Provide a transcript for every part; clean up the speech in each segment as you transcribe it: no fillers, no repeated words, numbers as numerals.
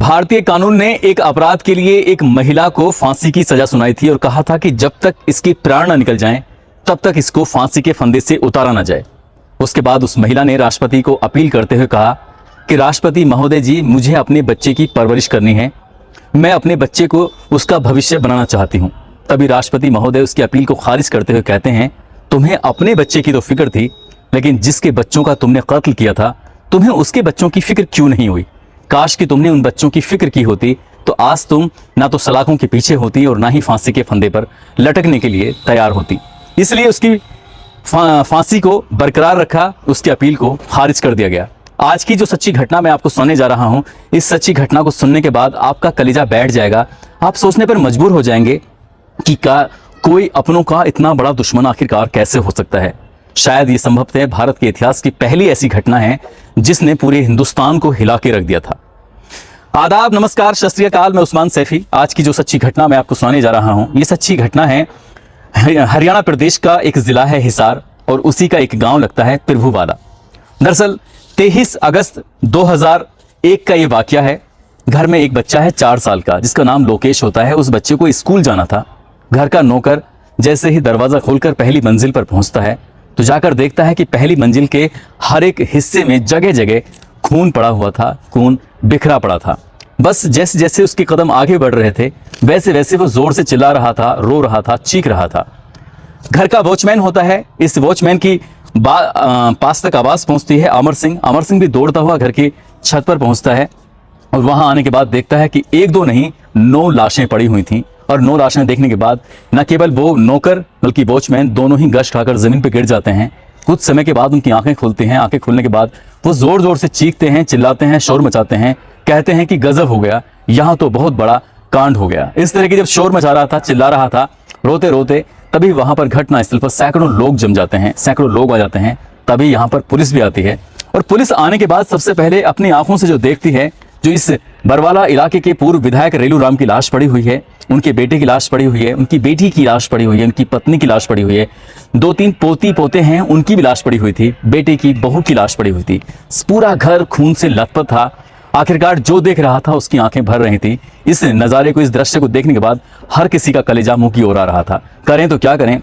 भारतीय कानून ने एक अपराध के लिए एक महिला को फांसी की सजा सुनाई थी और कहा था कि जब तक इसकी प्राण न निकल जाएं, तब तक इसको फांसी के फंदे से उतारा न जाए। उसके बाद उस महिला ने राष्ट्रपति को अपील करते हुए कहा कि राष्ट्रपति महोदय जी, मुझे अपने बच्चे की परवरिश करनी है, मैं अपने बच्चे को उसका भविष्य बनाना चाहती हूँ। तभी राष्ट्रपति महोदय उसकी अपील को खारिज करते हुए कहते हैं, तुम्हें अपने बच्चे की तो फिक्र थी, लेकिन जिसके बच्चों का तुमने कत्ल किया था, तुम्हें उसके बच्चों की फिक्र क्यों नहीं हुई? काश कि तुमने उन बच्चों की फिक्र की होती तो आज तुम ना तो सलाखों के पीछे होती और ना ही फांसी के फंदे पर लटकने के लिए तैयार होती। इसलिए उसकी फांसी को बरकरार रखा, उसकी अपील को खारिज कर दिया गया। आज की जो सच्ची घटना मैं आपको सुनाने जा रहा हूं, इस सच्ची घटना को सुनने के बाद आपका कलेजा बैठ जाएगा। आप सोचने पर मजबूर हो जाएंगे कि क्या कोई अपनों का इतना बड़ा दुश्मन आखिरकार कैसे हो सकता है। शायद ये संभवतः भारत के इतिहास की पहली ऐसी घटना है जिसने पूरे हिंदुस्तान को हिला के रख दिया था। आदाब, नमस्कार, सत श्री अकाल। मैं उस्मान सैफी। आज की जो सच्ची घटना मैं आपको सुनाने जा रहा हूं, ये सच्ची घटना है हरियाणा प्रदेश का एक जिला है हिसार और उसी का एक गांव लगता है पिरभूवाला। दरअसल 23 अगस्त 2001 का ये वाकया है। घर में एक बच्चा है 4 साल का, जिसका नाम लोकेश होता है। उस बच्चे को स्कूल जाना था। घर का नौकर जैसे ही दरवाजा खोलकर पहली मंजिल पर पहुंचता है तो जाकर देखता है कि पहली मंजिल के हर एक हिस्से में जगह जगह खून पड़ा हुआ था, खून बिखरा पड़ा था। बस जैसे जैसे उसके कदम आगे बढ़ रहे थे वैसे वैसे वो जोर से चिल्ला रहा था, रो रहा था, चीख रहा था। घर का वॉचमैन होता है। इस वॉचमैन की पास तक आवाज पहुंचती है। अमर सिंह भी दौड़ता हुआ घर की छत पर पहुंचता है और वहां आने के बाद देखता है कि 1-2 नहीं 9 लाशें पड़ी हुई थी। और 9 लाशें देखने के बाद न केवल वो नौकर बल्कि वॉचमैन दोनों ही गश खाकर जमीन पर गिर जाते हैं। कुछ समय के बाद उनकी आंखें खुलती हैं। आंखें खुलने के बाद वो जोर जोर से चीखते हैं, चिल्लाते हैं, शोर मचाते हैं, कहते हैं कि गजब हो गया, यहाँ तो बहुत बड़ा कांड हो गया। इस तरह की जब शोर मचा रहा था, चिल्ला रहा था, रोते रोते, तभी वहां पर घटनास्थल पर सैकड़ों लोग जम जाते हैं, सैकड़ों लोग आ जाते हैं। तभी यहाँ पर पुलिस भी आती है और पुलिस आने के बाद सबसे पहले अपनी आंखों से जो देखती है, जो इस बरवाला इलाके के पूर्व विधायक रेलू राम की लाश पड़ी हुई है, उनके बेटे की लाश पड़ी हुई है, उनकी बेटी की लाश पड़ी हुई है, उनकी पत्नी की लाश पड़ी हुई है, 2-3 पोती पोते हैं, उनकी भी लाश पड़ी हुई थी, बेटे की बहू की लाश पड़ी हुई थी। पूरा घर खून से लथपथ था। आखिरकार जो देख रहा था उसकी आंखें भर रही थी। इस नज़ारे को, इस दृश्य को देखने के बाद हर किसी का कलेजा मुंह की ओर आ रहा था। करें तो क्या करें।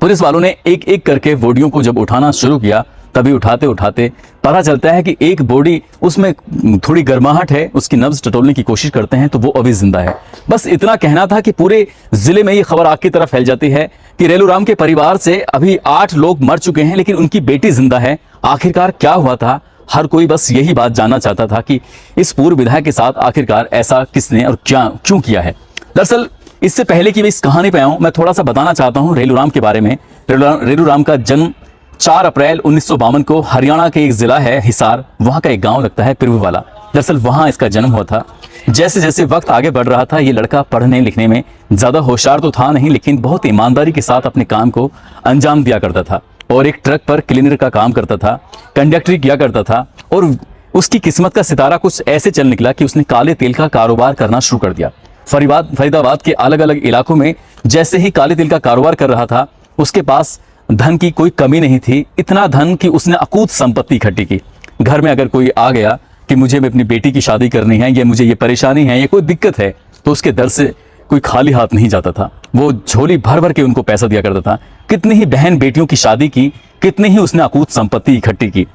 पुलिस वालों ने एक एक करके बॉडियों को जब उठाना शुरू किया, तभी उठाते उठाते पता चलता है कि एक बॉडी, उसमें थोड़ी गर्माहट है, उसकी नब्ज टटोलने की कोशिश करते हैं तो वो अभी जिंदा है। बस इतना कहना था कि पूरे जिले में ये खबर आग की तरफ फैल जाती है कि रेलू राम के परिवार से अभी 8 लोग मर चुके हैं, लेकिन उनकी बेटी जिंदा है। आखिरकार क्या हुआ था? हर कोई बस यही बात जानना चाहता था कि इस पूर्व विधायक के साथ आखिरकार ऐसा किसने और क्यों किया है। दरअसल इससे पहले कि मैं इस कहानी पे आऊं, मैं थोड़ा सा बताना चाहता हूं रेलू राम के बारे में। रेलू राम का जन्म 4 अप्रैल 1952 को हरियाणा के एक जिला है हिसार, वहां का एक गांव लगता है पिरभूवाला। दरअसल वहां इसका जन्म हुआ था। जैसे जैसे वक्त आगे बढ़ रहा था, ये लड़का पढ़ने लिखने में ज्यादा होशियार तो था नहीं, लेकिन बहुत ईमानदारी के साथ अपने काम को अंजाम दिया करता था और एक ट्रक पर क्लीनर का काम करता था, कंडक्टरी किया करता था। और उसकी किस्मत का सितारा कुछ ऐसे चल निकला कि उसने काले तेल का कारोबार करना शुरू कर दिया। फरीदाबाद के अलग अलग इलाकों में जैसे ही काले तेल का कारोबार कर रहा था, उसके पास धन की कोई कमी नहीं थी। इतना धन कि उसने अकूत संपत्ति इकट्ठी की। घर में अगर कोई आ गया कि मुझे अपनी बेटी की शादी करनी है, या मुझे ये परेशानी है, ये कोई दिक्कत है, तो उसके दर से कोई खाली हाथ नहीं जाता था। वो झोली भर भर के उनको पैसा दिया करता था। कितनी ही बहन बेटियों की शादी की, कितनी ही उसने अकूत संपत्ति इकट्ठी की।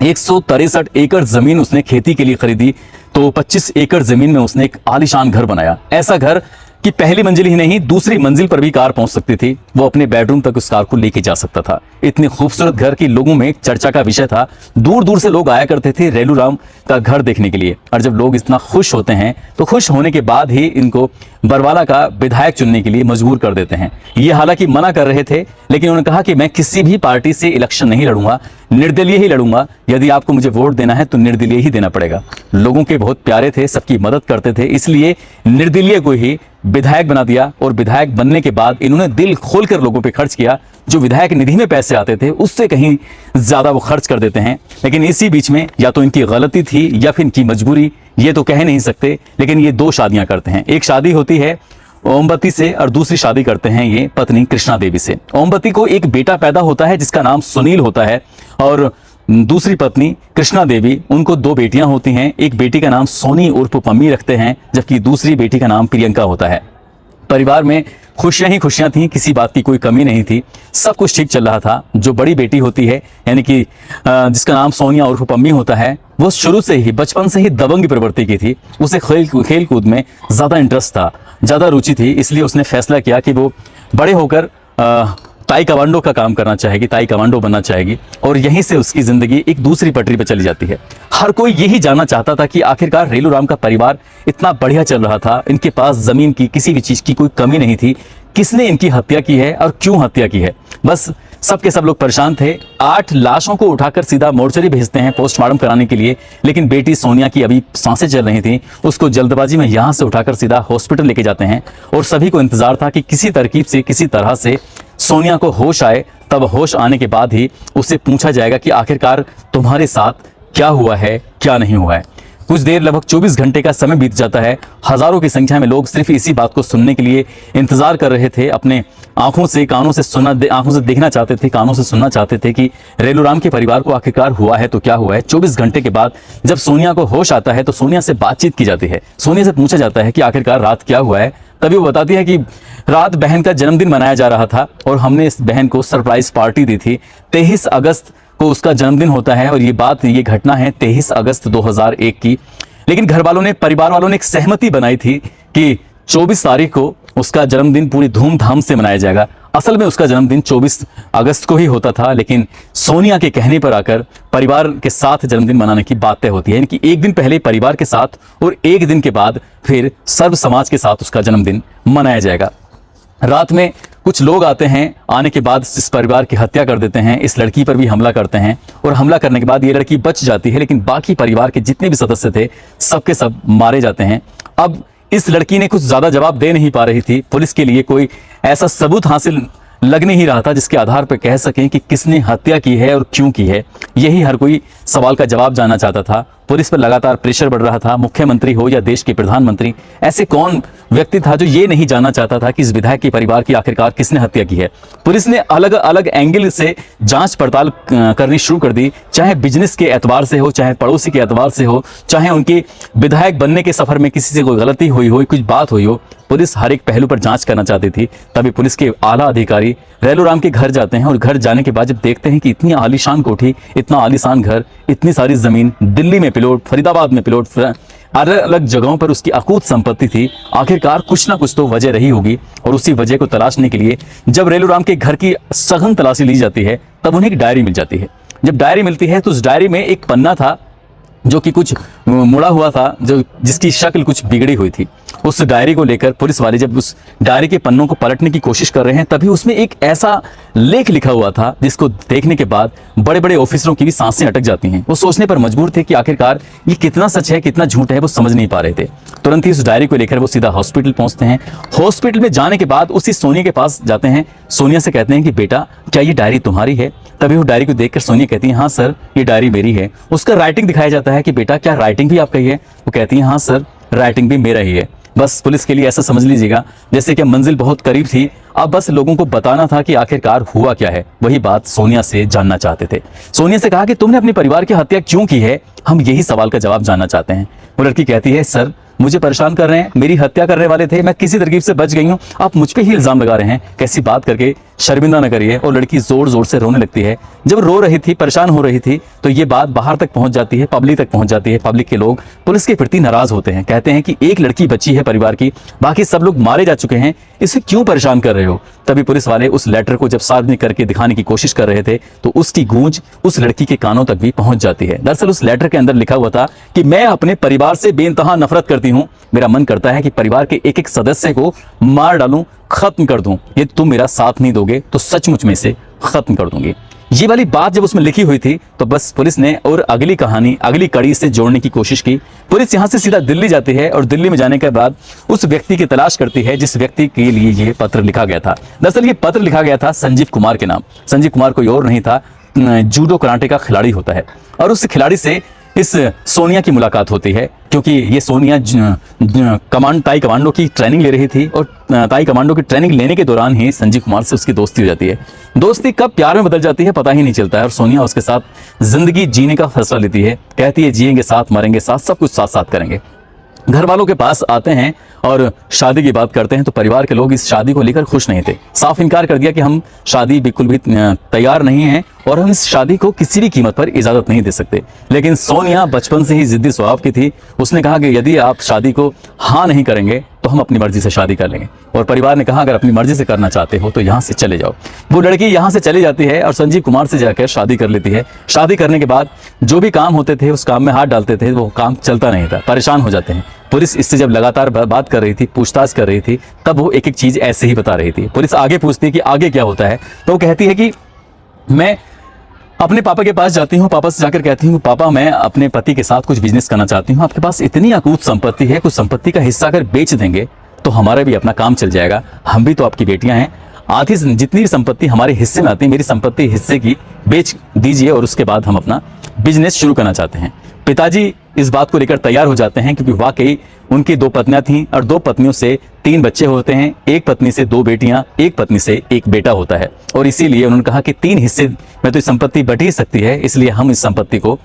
163 एकड़ जमीन उसने खेती के लिए खरीदी, तो 25 एकड़ जमीन में उसने एक आलीशान घर बनाया। ऐसा घर कि पहली मंजिल ही नहीं, दूसरी मंजिल पर भी कार पहुंच सकती थी। वो अपने बेडरूम तक उस कार को लेके जा सकता था। इतनी खूबसूरत घर की लोगों में एक चर्चा का विषय था। दूर दूर से लोग आया करते थे रेलू राम का घर देखने के लिए। और जब लोग इतना खुश होते हैं तो खुश होने के बाद ही इनको बरवाला का विधायक चुनने के लिए मजबूर कर देते हैं। ये हालांकि मना कर रहे थे, लेकिन उन्होंने कहा कि मैं किसी भी पार्टी से इलेक्शन नहीं लड़ूंगा, निर्दलीय ही लड़ूंगा। यदि आपको मुझे वोट देना है तो निर्दलीय ही देना पड़ेगा। लोगों के बहुत प्यारे थे, सबकी मदद करते थे, इसलिए निर्दलीय को ही विधायक बना दिया। और विधायक बनने के बाद इन्होंने दिल खोलकर लोगों पे खर्च किया। जो विधायक निधि में पैसे आते थे उससे कहीं ज्यादा वो खर्च कर देते हैं। लेकिन इसी बीच में या तो इनकी गलती थी या फिर इनकी मजबूरी, ये तो कह नहीं सकते। लेकिन ये 2 शादियां करते हैं। एक शादी होती है ओमवती से और दूसरी शादी करते हैं ये पत्नी कृष्णा देवी से। ओमवती को एक बेटा पैदा होता है जिसका नाम सुनील होता है और दूसरी पत्नी कृष्णा देवी, उनको 2 बेटियां होती हैं। एक बेटी का नाम सोनी उर्फ पम्मी रखते हैं, जबकि दूसरी बेटी का नाम प्रियंका होता है। परिवार में खुशियां ही खुशियां थीं, किसी बात की कोई कमी नहीं थी, सब कुछ ठीक चल रहा था। जो बड़ी बेटी होती है यानी कि जिसका नाम सोनिया उर्फ पम्मी होता है, वो शुरू से ही बचपन से ही दबंग प्रवृत्ति की थी। उसे खेल कूद में ज़्यादा इंटरेस्ट था, ज़्यादा रुचि थी, इसलिए उसने फैसला किया कि वो बड़े होकर ताई कमांडो का काम करना चाहेगी, ताई कमांडो बनना चाहेगी। और यहीं से उसकी ज़िंदगी एक दूसरी पटरी पर चली जाती है। हर कोई यही जानना चाहता था कि आखिरकार रेलूराम का परिवार इतना बढ़िया चल रहा था, इनके पास ज़मीन की किसी भी चीज़ की कोई कमी नहीं थी, किसने इनकी हत्या की है और क्यों हत्या की है। बस सब के सब लोग परेशान थे। 8 लाशों को उठाकर सीधा मोर्चरी भेजते हैं पोस्टमार्टम कराने के लिए, लेकिन बेटी सोनिया की अभी सांसें चल रही थी, उसको जल्दबाजी में यहाँ से उठाकर सीधा हॉस्पिटल लेके जाते हैं। और सभी को इंतजार था कि किसी तरकीब से, किसी तरह से सोनिया को होश आए। तब होश आने के बाद ही उससे पूछा जाएगा कि आखिरकार तुम्हारे साथ क्या हुआ है, क्या नहीं हुआ है। कुछ देर, लगभग 24 घंटे का समय बीत जाता है। हजारों की संख्या में लोग सिर्फ इसी बात को सुनने के लिए इंतजार कर रहे थे। अपने आंखों से कानों से आंखों से देखना चाहते थे, कानों से सुनना चाहते थे कि रेलूराम के परिवार को आखिरकार हुआ है तो क्या हुआ है। 24 घंटे के बाद जब सोनिया को होश आता है तो सोनिया से बातचीत की जाती है। सोनिया से पूछा जाता है कि आखिरकार रात क्या हुआ है। तभी वो बताती है कि रात बहन का जन्मदिन मनाया जा रहा था और हमने इस बहन को सरप्राइज पार्टी दी थी। 23 अगस्त को उसका जन्मदिन होता है और ये घटना है 23 अगस्त 2001 की। लेकिन घर वालों ने, परिवार वालों ने एक सहमति बनाई थी कि 24 तारीख को उसका जन्मदिन पूरी धूमधाम से मनाया जाएगा। असल में उसका जन्मदिन 24 अगस्त को ही होता था, लेकिन सोनिया के कहने पर आकर परिवार के साथ जन्मदिन मनाने की बात तय होती है। यानी कि एक दिन पहले परिवार के साथ और एक दिन के बाद फिर सर्व समाज के साथ उसका जन्मदिन मनाया जाएगा। रात में कुछ लोग आते हैं, आने के बाद इस परिवार की हत्या कर देते हैं, इस लड़की पर भी हमला करते हैं और हमला करने के बाद ये लड़की बच जाती है, लेकिन बाकी परिवार के जितने भी सदस्य थे सबके सब मारे जाते हैं। अब इस लड़की ने कुछ ज्यादा जवाब दे नहीं पा रही थी। पुलिस के लिए कोई ऐसा सबूत हासिल लग नहीं रहा था जिसके आधार पर कह सकें कि किसने हत्या की है और क्यों की है। यही हर कोई सवाल का जवाब जानना चाहता था। पुलिस पर लगातार प्रेशर बढ़ रहा था। मुख्यमंत्री हो या देश के प्रधानमंत्री, ऐसे कौन व्यक्ति था जो ये नहीं जानना चाहता था कि इस विधायक के परिवार की आखिरकार किसने हत्या की है। पुलिस ने अलग अलग एंगल से जांच पड़ताल करनी शुरू कर दी, चाहे बिजनेस के एतबार से हो, चाहे पड़ोसी के एतबार से हो, चाहे उनके विधायक बनने के सफर में किसी से कोई गलती हुई हो, कुछ बात हुई हो। पुलिस हर एक पहलू पर जांच करना चाहती थी। तभी पुलिस के आला अधिकारी रेलूराम के घर जाते हैं और घर जाने के बाद जब देखते हैं कि इतनी आलीशान कोठी, इतना आलीशान घर, इतनी सारी जमीन, दिल्ली में प्लॉट, फरीदाबाद में प्लॉट, अलग अलग जगहों पर उसकी अकूत संपत्ति थी, आखिरकार कुछ ना कुछ तो वजह रही होगी। और उसी वजह को तलाशने के लिए जब रेलूराम के घर की सघन तलाशी ली जाती है तब उन्हें एक डायरी मिल जाती है। जब डायरी मिलती है तो उस डायरी में एक पन्ना था जो कि कुछ मुड़ा हुआ था, जिसकी शक्ल कुछ बिगड़ी हुई थी। उस डायरी को लेकर पुलिस वाले जब उस डायरी के पन्नों को पलटने की कोशिश कर रहे हैं तभी उसमें एक ऐसा लेख लिखा हुआ था जिसको देखने के बाद बड़े बड़े ऑफिसरों की भी सांसें अटक जाती हैं। वो सोचने पर मजबूर थे कि आखिरकार ये कितना सच है, कितना झूठ है, वो समझ नहीं पा रहे थे। तुरंत ही उस डायरी को लेकर वो सीधा हॉस्पिटल पहुंचते हैं। हॉस्पिटल में जाने के बाद उसी सोनिया के पास जाते हैं। सोनिया से कहते हैं कि बेटा, क्या ये डायरी तुम्हारी है? तभी वो डायरी को देखकर सोनिया कहती है, हाँ सर, ये डायरी मेरी है। उसका राइटिंग दिखाया जाता है कि बेटा, क्या राइटिंग भी आपका ही है? वो कहती है, हाँ सर, राइटिंग भी मेरा ही है। बस पुलिस के लिए ऐसा समझ लीजिएगा जैसे कि मंजिल बहुत करीब थी। अब बस लोगों को बताना था कि आखिरकार हुआ क्या है। वही बात सोनिया से जानना चाहते थे। सोनिया से कहा कि तुमने अपने परिवार की हत्या क्यों की है? हम यही सवाल का जवाब जानना चाहते हैं। वो लड़की कहती है, सर, मुझे परेशान कर रहे हैं, मेरी हत्या करने वाले थे, मैं किसी तरकीब से बच गई हूँ, आप मुझ पे ही इल्जाम लगा रहे हैं। कैसी बात करके शर्मिंदा न करिए। और लड़की जोर जोर से रोने लगती है। जब रो रही थी, परेशान हो रही थी, तो ये बात बाहर तक पहुंच जाती है, पब्लिक तक पहुंच जाती है। पब्लिक के लोग पुलिस के प्रति नाराज होते हैं, कहते हैं कि एक लड़की बची है परिवार की, बाकी सब लोग मारे जा चुके हैं, इसे क्यों परेशान कर रहे हो? तभी पुलिस वाले उस लेटर को जब सार्वजनिक करके दिखाने की कोशिश कर रहे थे तो उसकी गूंज उस लड़की के कानों तक भी पहुंच जाती है। दरअसल उस लेटर के अंदर लिखा हुआ था कि मैं अपने परिवार से बेइंतहा नफरत करती हूं, मेरा मन करता है कि परिवार के एक एक सदस्य को मार डालूं, खत्म कर दूं। ये तुम मेरा साथ नहीं दोगे तो सचमुच में से खत्म कर दूंगी। ये वाली बात जब उसमें लिखी हुई थी तो बस पुलिस ने और अगली कहानी, अगली कड़ी से जोड़ने की कोशिश की। पुलिस यहां से सीधा दिल्ली जाती है और दिल्ली में जाने के बाद उस व्यक्ति की तलाश करती है जिस व्यक्ति के लिए यह पत्र लिखा गया था। दरअसल ये पत्र लिखा गया था संजीव कुमार के नाम। संजीव कुमार कोई और नहीं था, जूडो कराटे का खिलाड़ी होता है। और उस खिलाड़ी से इस सोनिया की मुलाकात होती है, क्योंकि ये सोनिया ताई कमांडो की ट्रेनिंग ले रही थी और ताई कमांडो की ट्रेनिंग लेने के दौरान ही संजीव कुमार से उसकी दोस्ती हो जाती है। दोस्ती कब प्यार में बदल जाती है पता ही नहीं चलता है और सोनिया उसके साथ जिंदगी जीने का फैसला लेती है। कहती है जिएंगे साथ, मरेंगे साथ, सब कुछ साथ साथ करेंगे। घर वालों के पास आते हैं और शादी की बात करते हैं तो परिवार के लोग इस शादी को लेकर खुश नहीं थे। साफ इनकार कर दिया कि हम शादी बिल्कुल भी तैयार नहीं हैं और हम इस शादी को किसी भी कीमत पर इजाजत नहीं दे सकते। लेकिन सोनिया बचपन से ही जिद्दी स्वभाव की थी। उसने कहा कि यदि आप शादी को हाँ नहीं करेंगे तो हम अपनी मर्जी से शादी कर लेंगे। और परिवार ने कहा अगर अपनी मर्जी से करना चाहते हो तो यहाँ से चले जाओ। वो लड़की यहाँ से चली जाती है और संजीव कुमार से जाकर शादी कर लेती है। शादी करने के बाद जो भी काम होते थे उस काम में हाथ डालते थे, वो काम चलता नहीं था, परेशान हो जाते हैं। पुलिस इससे जब लगातार बात कर रही थी, पूछताछ कर रही थी, तब वो एक एक चीज ऐसे ही बता रही थी। पुलिस आगे पूछती है कि आगे क्या होता है, तो वो कहती है कि मैं अपने पापा के पास जाती हूँ, पापा से जाकर कहती हूँ पापा मैं अपने पति के साथ कुछ बिजनेस करना चाहती हूँ, आपके पास इतनी अकूत संपत्ति है, कुछ संपत्ति का हिस्सा अगर बेच देंगे तो हमारा भी अपना काम चल जाएगा, हम भी तो आपकी बेटियां हैं, आधी जितनी भी संपत्ति हमारे हिस्से में आती है मेरी संपत्ति हिस्से की बेच दीजिए और उसके बाद हम अपना बिजनेस शुरू करना चाहते हैं। पिताजी इस बात को लेकर तैयार हो जाते हैं क्योंकि वाकई उनकी 2 पत्नियां थीं और 2 पत्नियों से 3 बच्चे होते हैं, एक पत्नी से 2 बेटियां, एक पत्नी से 1 बेटा होता है। और इसीलिए उन्होंने कहा कि 3 हिस्से में तो संपत्ति बट ही सकती है, इसलिए हम इस संपत्ति को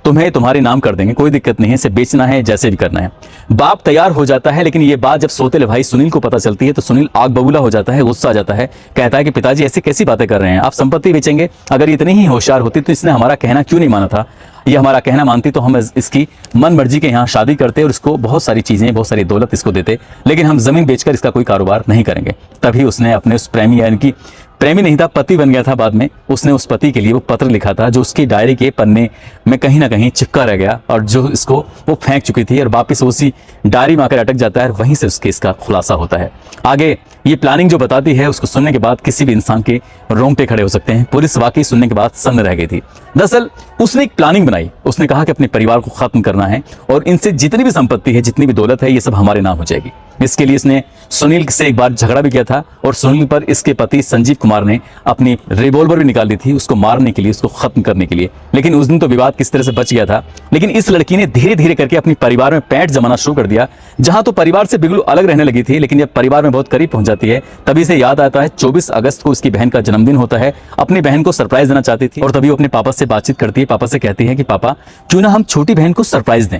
तुम्हें तुम्हारे नाम कर देंगे, कोई दिक्कत नहीं है, इसे बेचना है जैसे भी करना है। बाप तैयार हो जाता है, लेकिन ये बात जब सोतेले भाई सुनील को पता चलती है तो सुनील आग बबूला हो जाता है, गुस्सा आ जाता है, कहता है कि पिताजी ऐसी कैसी बातें कर रहे हैं, आप संपत्ति बेचेंगे, अगर इतनी ही होशियार होती तो इसने हमारा कहना क्यों नहीं माना था, ये हमारा कहना मानती तो हम इसकी मन मर्जी के यहाँ शादी करते और इसको बहुत सारी चीजें, बहुत सारी दौलत इसको देते, लेकिन हम जमीन बेचकर इसका कोई कारोबार नहीं करेंगे। तभी उसने अपने उस प्रेमी, यानी कि प्रेमी नहीं था, पति बन गया था बाद में, उसने उस पति के लिए वो पत्र लिखा था जो उसकी डायरी के पन्ने में कहीं ना कहीं चिपका रह गया और जो इसको वो फेंक चुकी थी और वापस उसी डायरी में आकर अटक जाता है, वहीं से उसके इसका खुलासा होता है। आगे ये प्लानिंग जो बताती है उसको सुनने के बाद किसी भी इंसान के रोंगटे खड़े हो सकते हैं। पुलिस वाकई सुनने के बाद सन्न रह गई थी। दरअसल उसने एक प्लानिंग बनाई, उसने कहा कि अपने परिवार को खत्म करना है और इनसे जितनी भी संपत्ति है, जितनी भी दौलत है, ये सब हमारे नाम हो जाएगी। इसके लिए इसने सुनील से एक बार झगड़ा भी किया था और सुनील पर इसके पति संजीव कुमार ने अपनी रिवॉल्वर भी निकाल दी थी उसको मारने के लिए, उसको खत्म करने के लिए। लेकिन उस दिन तो विवाद किस तरह से बच गया था। लेकिन इस लड़की ने धीरे धीरे करके अपने परिवार में पैंट जमाना शुरू कर दिया। जहां तो परिवार से बिल्कुल अलग रहने लगी थी, लेकिन जब परिवार में बहुत करीब पहुंच जाती है तभी से याद आता है 24 अगस्त को उसकी बहन का जन्मदिन होता है। अपनी बहन को सरप्राइज देना चाहती थी और तभी वो अपने पापा से बातचीत करती है। पापा से कहती है कि पापा क्यों ना हम छोटी बहन को सरप्राइज दें।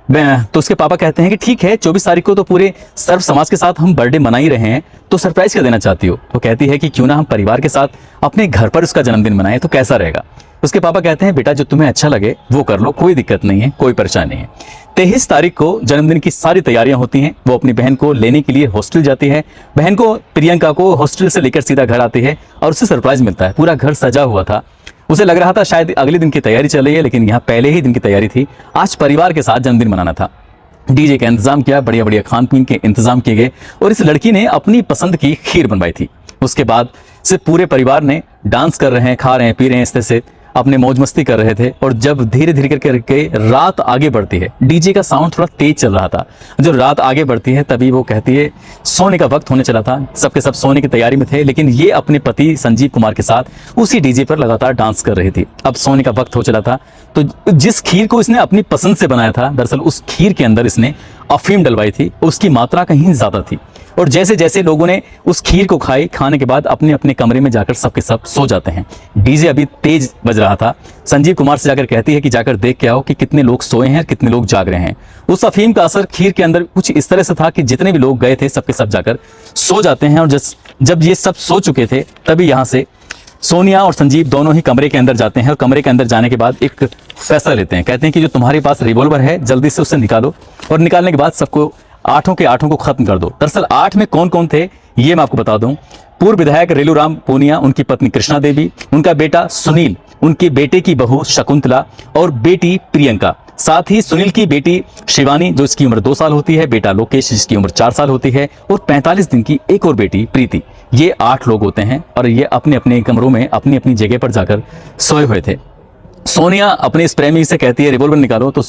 तो उसके पापा कहते हैं कि ठीक है, 24 तारीख को तो पूरे सर्व समाज के साथ हम बर्थडे मना ही रहे हैं, तो सरप्राइज क्या देना चाहती हो। तो कहती है कि क्यों ना हम परिवार के साथ अपने घर पर उसका जन्मदिन मनाएं, तो कैसा रहेगा। उसके पापा कहते हैं बेटा जो तुम्हें अच्छा लगे वो कर लो, कोई दिक्कत नहीं है, कोई परेशानी नहीं है। 23 तारीख को जन्मदिन की सारी तैयारियां होती हैं। वो अपनी बहन को लेने के लिए हॉस्टल जाती है। बहन को, प्रियंका को हॉस्टल से लेकर सीधा घर आती है और उसे सरप्राइज मिलता है। पूरा घर सजा हुआ था। उसे लग रहा था शायद अगले दिन की तैयारी चल रही है, लेकिन यहाँ पहले ही दिन की तैयारी थी। आज परिवार के साथ जन्मदिन मनाना था। डीजे का इंतजाम किया, बढ़िया बढ़िया खान पीन के इंतजाम किए गए और इस लड़की ने अपनी पसंद की खीर बनवाई थी। उसके बाद से पूरे परिवार ने डांस कर रहे हैं, खा रहे हैं, पी रहे हैं, इस तरह से अपने मौज मस्ती कर रहे थे। और जब धीरे धीरे करके रात आगे बढ़ती है, डीजे का साउंड थोड़ा तेज चल रहा था। जब रात आगे बढ़ती है तभी वो कहती है सोने का वक्त होने चला था, सबके सब सोने की तैयारी में थे, लेकिन ये अपने पति संजीव कुमार के साथ उसी डीजे पर लगातार डांस कर रही थी। अब सोने का वक्त हो चला था, तो जिस खीर को इसने अपनी पसंद से बनाया था, दरअसल उस खीर के अंदर इसने अफीम डलवाई थी, उसकी मात्रा कहीं ज्यादा थी। और जैसे जैसे लोगों ने उस खीर को खाने के बाद अपने अपने कमरे में जाकर सबके सब सो जाते हैं। डीजे अभी तेज बज रहा था। संजीव कुमार से जाकर कहती है कि जाकर देख के आओ कि कितने लोग सोए हैं, कितने लोग जाग रहे हैं। उस अफीम का असर खीर के अंदर कुछ इस तरह से था कि जितने भी लोग गए थे सबके सब जाकर सो जाते हैं। और जब ये सब सो चुके थे तभी यहाँ से सोनिया और संजीव दोनों ही कमरे के अंदर जाते हैं और कमरे के अंदर जाने के बाद एक फैसला लेते हैं। कहते हैं कि जो तुम्हारे पास रिवॉल्वर है जल्दी से उसे निकालो और निकालने के बाद सबको 8 के 8 को खत्म कर दो। दरअसल 8 में कौन कौन थे ये मैं आपको बता दूं। पूर्व विधायक रेलूराम पूनिया, उनकी पत्नी कृष्णा देवी, उनका बेटा सुनील, उनके बेटे की बहू शकुंतला और बेटी प्रियंका, साथ ही सुनील की बेटी शिवानी जो इसकी उम्र 2 साल होती है, बेटा लोकेश जिसकी उम्र 4 साल होती है और 45 दिन की एक और बेटी प्रीति। ये 8 लोग होते हैं और ये अपने अपने कमरों में अपनी अपनी जगह पर जाकर सोए हुए थे। सोनिया अपने इस प्रेमी से कहती है रिवॉल्वर निकालो, तो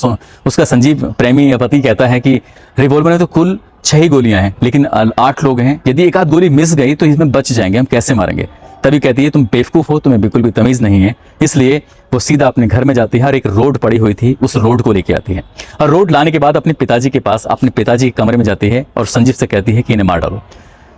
उसका संजीव प्रेमी या पति कहता है कि रिवॉल्वर में तो कुल 6 ही गोलियां हैं, लेकिन 8 लोग हैं, यदि एक आध गोली मिस गई तो इसमें बच जाएंगे, हम कैसे मारेंगे। तभी कहती है तुम बेवकूफ़ हो, तुम्हें बिल्कुल भी तमीज़ नहीं है। इसलिए वो सीधा अपने घर में जाती है और एक रोड पड़ी हुई थी उस रोड को लेके आती है, और रोड लाने के बाद अपने पिताजी के पास, अपने पिताजी के कमरे में जाती है और संजीव से कहती है कि इन्हें मार डालो।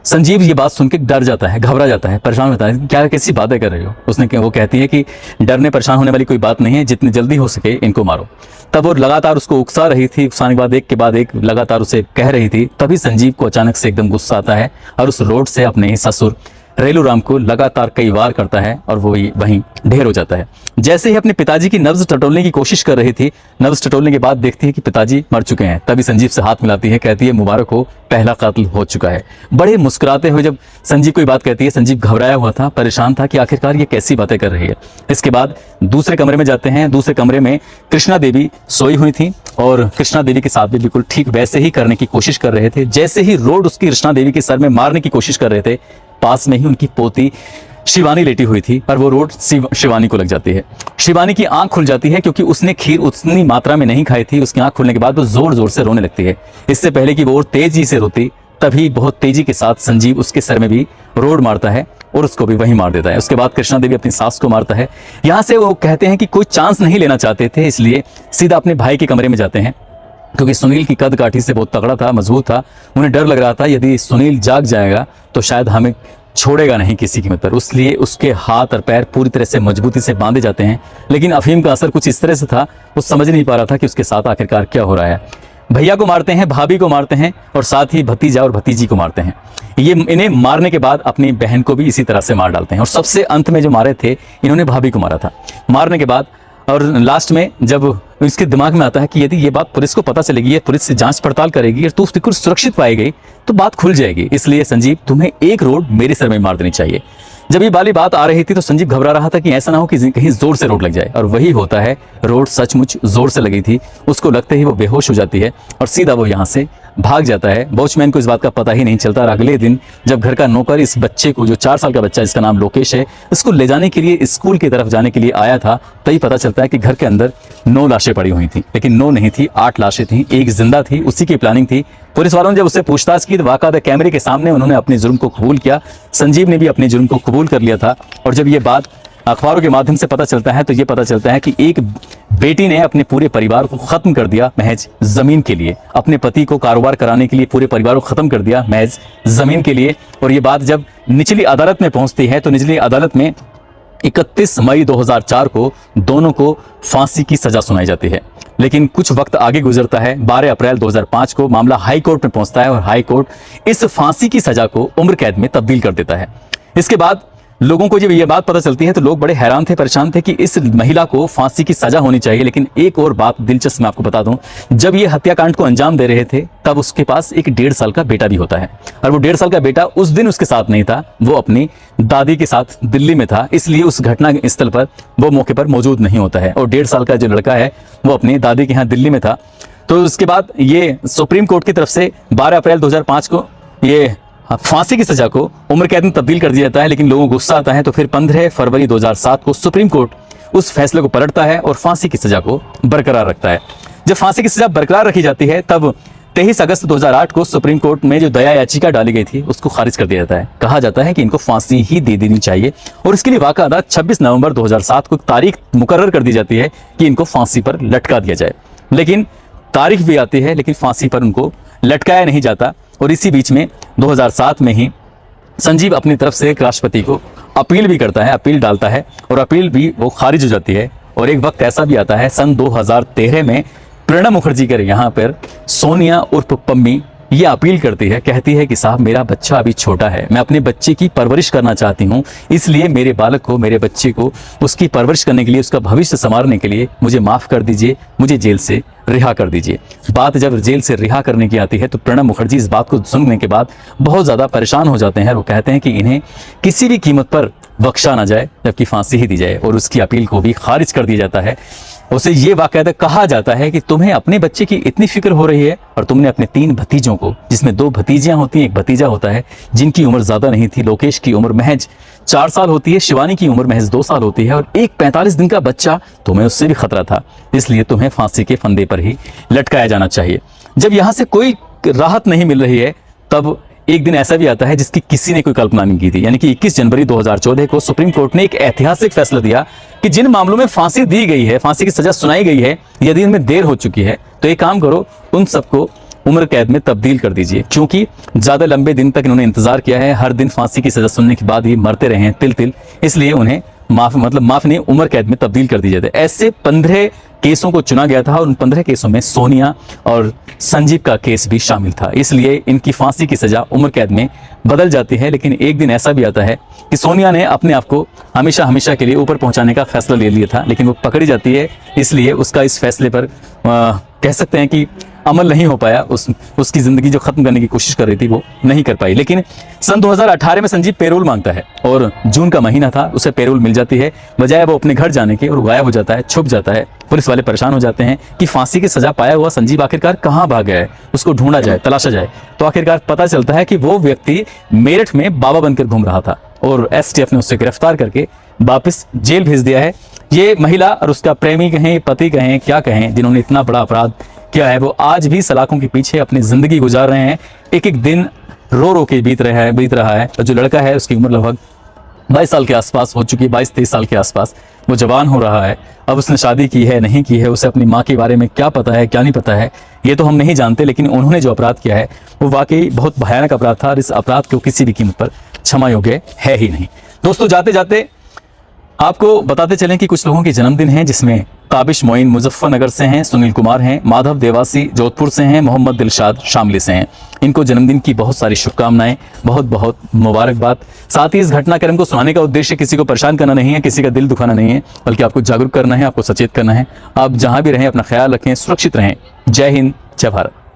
संजीव ये बात सुन के डर जाता है, घबरा जाता है, परेशान होता है, क्या कैसी बातें कर रहे हो। वो कहती है कि डरने परेशान होने वाली कोई बात नहीं है, जितनी जल्दी हो सके इनको मारो। तब वो लगातार उसको उकसा रही थी, उकसाने के बाद एक लगातार उसे कह रही थी। तभी संजीव को अचानक से एकदम गुस्सा आता है और उस रोड से अपने ससुर रेलूराम को लगातार कई वार करता है और वो वहीं ढेर हो जाता है। जैसे ही अपने पिताजी की नब्ज टटोलने की कोशिश कर रही थी, नब्ज टटोलने के बाद देखती है कि पिताजी मर चुके हैं। तभी संजीव से हाथ मिलाती है, कहती है मुबारक हो, पहला कातिल हो चुका है। बड़े मुस्कुराते हुए जब संजीव कोई बात कहती है, संजीव घबराया हुआ था, परेशान था कि आखिरकार ये कैसी बातें कर रही है। इसके बाद दूसरे कमरे में जाते हैं। दूसरे कमरे में कृष्णा देवी सोई हुई थी और कृष्णा देवी के साथ भी बिल्कुल ठीक वैसे ही करने की कोशिश कर रहे थे। जैसे ही रोड उसकी कृष्णा देवी के सर में मारने की कोशिश कर रहे थे, पास में ही उनकी पोती शिवानी लेटी हुई थी और वो रोड शिवानी को लग जाती है। शिवानी की आंख खुल जाती है क्योंकि उसने खीर उतनी मात्रा में नहीं खाई थी। उसकी आंख खुलने के बाद वो जोर जोर से रोने लगती है। इससे पहले कि वो और तेजी से रोती, तभी बहुत तेजी के साथ संजीव उसके सर में भी रोड मारता है और उसको भी वहीं मार देता है। उसके बाद कृष्णा देवी अपनी सास को मारता है। यहाँ से वो कहते हैं कि कोई चांस नहीं लेना चाहते थे, इसलिए सीधा अपने भाई के कमरे में जाते हैं, क्योंकि सुनील की कद काठी से बहुत तगड़ा था, मजबूत था। उन्हें डर लग रहा था यदि सुनील जाग जाएगा तो शायद हमें छोड़ेगा नहीं किसी कीमत पर। इसलिए उसके हाथ और पैर पूरी तरह से मजबूती से बांधे जाते हैं। लेकिन अफीम का असर कुछ इस तरह से था, वो समझ नहीं पा रहा था कि उसके साथ आखिरकार क्या हो रहा है। भैया को मारते हैं, भाभी को मारते हैं और साथ ही भतीजा और भतीजी को मारते हैं। ये इन्हें मारने के बाद अपनी बहन को भी इसी तरह से मार डालते हैं। और सबसे अंत में जो मारे थे, इन्होंने भाभी को मारा था। मारने के बाद और लास्ट में जब इसके दिमाग में आता है कि यदि ये बात पुलिस को पता चलेगी, ये पुलिस से जांच पड़ताल करेगी और तू बिल्कुल सुरक्षित पाई गई तो बात खुल जाएगी। इसलिए संजीव, तुम्हें एक रोड मेरे सर में मार देनी चाहिए। जब ये वाली बात आ रही थी तो संजीव घबरा रहा था कि ऐसा ना हो कि कहीं जोर से रोड लग जाए, और वही होता है। रोड सचमुच जोर से लगी थी। उसको लगते ही वो बेहोश हो जाती है और सीधा वो यहाँ से भाग जाता है। वॉचमैन को इस बात का पता ही नहीं चलता। और अगले दिन जब घर का नौकर इस बच्चे को, जो 4 साल का बच्चा जिसका नाम लोकेश है, इसको ले जाने के लिए स्कूल की तरफ जाने के लिए आया था, तभी पता चलता है कि घर के अंदर 9 लाशें पड़ी हुई थी। लेकिन 9 नहीं थी, 8 लाशें थी। एक जिंदा थी, उसी की प्लानिंग थी। पुलिस वालों ने जब उससे पूछताछ की तो वाकायदा कैमरे के सामने उन्होंने अपने जुर्म को कबूल किया। संजीव ने भी अपने जुर्म को कबूल कर लिया था। और जब ये बात अखबारों के माध्यम से पता चलता है तो ये पता चलता है कि एक बेटी ने अपने पूरे परिवार को खत्म कर दिया महज जमीन के लिए। अपने पति को कारोबार कराने के लिए पूरे परिवार को खत्म कर दिया महज जमीन के लिए। और ये बात जब निचली अदालत में पहुंचती है तो निचली अदालत में 31 मई 2004 को दोनों को फांसी की सजा सुनाई जाती है। लेकिन कुछ वक्त आगे गुजरता है। 12 अप्रैल 2005 को मामला हाई कोर्ट में पहुंचता है और हाई कोर्ट इस फांसी की सजा को उम्र कैद में तब्दील कर देता है। इसके बाद लोगों को जब ये बात पता चलती है तो लोग बड़े हैरान थे, परेशान थे कि इस महिला को फांसी की सजा होनी चाहिए। लेकिन एक और बात दिलचस्प मैं आपको बता दूं, जब ये हत्याकांड को अंजाम दे रहे थे तब उसके पास एक 1.5 साल का बेटा भी होता है। और वो 1.5 साल का बेटा उस दिन उसके साथ नहीं था, वो अपनी दादी के साथ दिल्ली में था। इसलिए उस घटना स्थल पर वो मौके पर मौजूद नहीं होता है। और 1.5 साल का जो लड़का है वो अपनी दादी के यहाँ दिल्ली में था। तो उसके बाद ये सुप्रीम कोर्ट की तरफ से 12 अप्रैल 2005 को ये फांसी की सजा को उम्र कैद में तब्दील कर दिया जाता है। लेकिन लोगों को गुस्सा आता है तो फिर 15 फरवरी 2007 को सुप्रीम कोर्ट उस फैसले को पलटता है और फांसी की सजा को बरकरार रखता है। जब फांसी की सजा बरकरार रखी जाती है तब 23 अगस्त 2008 को सुप्रीम कोर्ट में जो दया याचिका डाली गई थी उसको खारिज कर दिया जाता है। कहा जाता है कि इनको फांसी ही दे देनी चाहिए और इसके लिए वाक़ादा 26 नवंबर 2007 को तारीख मुकर्रर कर दी जाती है कि इनको फांसी पर लटका दिया जाए। लेकिन तारीख भी आती है लेकिन फांसी पर उनको लटकाया नहीं जाता। और इसी बीच में 2007 में ही संजीव अपनी तरफ से एक राष्ट्रपति को अपील भी करता है, अपील डालता है और अपील भी वो खारिज हो जाती है। और एक वक्त ऐसा भी आता है सन 2013 में प्रणब मुखर्जी के यहाँ पर सोनिया उर्फ पम्मी ये अपील करती है, कहती है कि साहब मेरा बच्चा अभी छोटा है, मैं अपने बच्चे की परवरिश करना चाहती हूँ, इसलिए मेरे बालक को, मेरे बच्चे को उसकी परवरिश करने के लिए, उसका भविष्य संवारने के लिए मुझे माफ़ कर दीजिए, मुझे जेल से रिहा कर दीजिए। बात जब जेल से रिहा करने की आती है तो प्रणब मुखर्जी इस बात को सुनने के बाद बहुत ज़्यादा परेशान हो जाते हैं। वो कहते हैं कि इन्हें किसी भी कीमत पर बख्शा ना जाए जबकि फांसी ही दी जाए। और उसकी अपील को भी खारिज कर दिया जाता है। उसे ये बाकायदा कहा जाता है कि तुम्हें अपने बच्चे की इतनी फिक्र हो रही है और तुमने अपने 3 भतीजों को, जिसमें 2 भतीजियां होती हैं, एक भतीजा होता है जिनकी उम्र ज़्यादा नहीं थी, लोकेश की उम्र महज 4 साल होती है, शिवानी की उम्र महज 2 साल होती है, और एक 45 दिन का बच्चा, तुम्हें उससे भी खतरा था, इसलिए तुम्हें फांसी के फंदे पर ही लटकाया जाना चाहिए। जब यहाँ से कोई राहत नहीं मिल रही है तब एक दिन ऐसा भी आता है जिसकी किसी ने कोई कल्पना नहीं की थी, यानी कि 21 जनवरी 2014 को सुप्रीम कोर्ट ने एक ऐतिहासिक फैसला दिया कि जिन मामलों में फांसी दी गई है, फांसी की सजा सुनाई गई है, यदि इनमें देर हो चुकी है तो एक काम करो, उन सबको उम्र कैद में तब्दील कर दीजिए। क्योंकि ज्यादा लंबे दिन तक इन्होंने इंतजार किया है, हर दिन फांसी की सजा सुनने के बाद ही मरते रहे हैं तिल तिल, इसलिए उन्हें माफ नहीं, उम्र कैद में तब्दील कर दिए थे। ऐसे 15 केसों को चुना गया था और उन 15 केसों में सोनिया और संजीव का केस भी शामिल था, इसलिए इनकी फांसी की सजा उम्र कैद में बदल जाती है। लेकिन एक दिन ऐसा भी आता है कि सोनिया ने अपने आप को हमेशा हमेशा के लिए ऊपर पहुंचाने का फैसला ले लिया था, लेकिन वो पकड़ी जाती है, इसलिए उसका इस फैसले पर कह सकते हैं कि अमल नहीं हो पाया। उसकी जिंदगी जो खत्म करने की कोशिश कर रही थी वो नहीं कर पाई। लेकिन सन 2018 में संजीव पेरोल मांगता है और जून का महीना था, उसे पेरोल मिल जाती है। बजाय वो अपने घर जाने के और गायब हो जाता है, छुप जाता है। पुलिस वाले परेशान हो जाते हैं कि फांसी की सजा पाया हुआ संजीव आखिरकार कहाँ भाग गया है, उसको ढूंढा जाए, तलाशा जाए। तो आखिरकार पता चलता है कि वो व्यक्ति मेरठ में बाबा बनकर घूम रहा था और एसटीएफ ने उसे गिरफ्तार करके वापस जेल भेज दिया है। ये महिला और उसका प्रेमी कहें, पति कहें, क्या कहें, जिन्होंने इतना बड़ा अपराध किया है, वो आज भी सलाखों के पीछे अपनी जिंदगी गुजार रहे हैं। एक एक दिन रो रो के बीत रहा है। और जो लड़का है उसकी उम्र लगभग 22 साल के आसपास हो चुकी है, 22-23 साल के आसपास। वो जवान हो रहा है, अब उसने शादी की है, नहीं की है, उसे अपनी माँ के बारे में क्या पता है, क्या नहीं पता है, ये तो हम नहीं जानते। लेकिन उन्होंने जो अपराध किया है वो वाकई बहुत भयानक अपराध था और इस अपराध को किसी भी कीमत पर क्षमा योग्य है ही नहीं। दोस्तों, जाते जाते आपको बताते चलें कि कुछ लोगों के जन्मदिन हैं, जिसमें ताबिश मोइन मुजफ्फरनगर से हैं, सुनील कुमार हैं, माधव देवासी जोधपुर से हैं, मोहम्मद दिलशाद शामली से हैं। इनको जन्मदिन की बहुत सारी शुभकामनाएं, बहुत बहुत मुबारकबाद। साथ ही इस घटनाक्रम को सुनाने का उद्देश्य किसी को परेशान करना नहीं है, किसी का दिल दुखाना नहीं है, बल्कि आपको जागरूक करना है, आपको सचेत करना है। आप जहां भी रहें अपना ख्याल रखें, सुरक्षित रहें। जय हिंद, जय भारत।